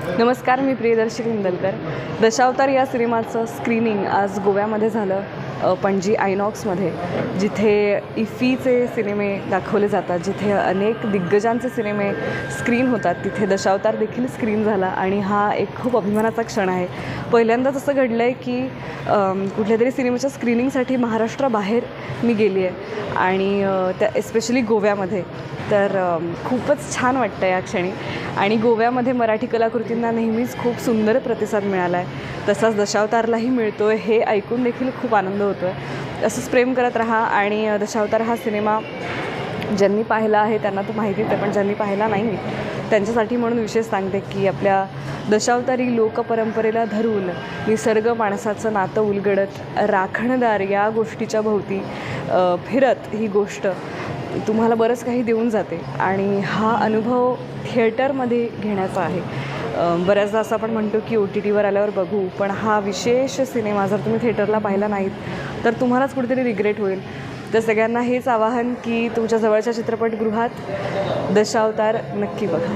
नमस्कार, मी प्रियदर्शी इंदलकर. दशावतार या सिनेमाचं स्क्रीनिंग आज गोव्यामध्ये झालं, पणजी आयनॉक्समध्ये, जिथे इफीचे सिनेमे दाखवले जातात, जिथे अनेक दिग्गजांचे सिनेमे स्क्रीन होतात, तिथे दशावतार देखील स्क्रीन झाला. आणि हा एक खूप अभिमानाचा क्षण आहे. पहिल्यांदाच असं घडलं आहे की कुठल्या तरी सिनेमाच्या स्क्रीनिंगसाठी महाराष्ट्राबाहेर मी गेली आहे आणि त्या एस्पेशली गोव्यामध्ये. तर खूपच छान वाटतं या क्षणी. आणि गोव्यामध्ये मराठी कलाकृतींना नेहमीच खूप सुंदर प्रतिसाद मिळाला आहे, तसाच दशावतारलाही मिळतो आहे, हे ऐकून देखील खूप आनंद होतो आहे. असंच प्रेम करत राहा. आणि दशावतार हा सिनेमा ज्यांनी पाहिला आहे त्यांना तर माहितीच आहे, पण ज्यांनी पाहिला नाही त्यांच्यासाठी म्हणून विशेष सांगते की आपल्या दशावतारी लोकपरंपरेला धरून निसर्ग माणसाचं नातं उलगडत राखणदार या गोष्टीच्या भोवती फिरत ही गोष्ट तुम्हाला बरंच काही देऊन जाते. आणि हा अनुभव थिएटरमध्ये घेण्याचा आहे. बऱ्याचदा असं आपण म्हणतो की OTTवर आल्यावर बघू, पण हा विशेष सिनेमा जर तुम्ही थिएटरला पाहिला नाहीत तर तुम्हालाच कुठेतरी रिग्रेट होईल. तर सगळ्यांना हेच आवाहन की तुमच्या जवळच्या चित्रपटगृहात दशावतार नक्की बघा.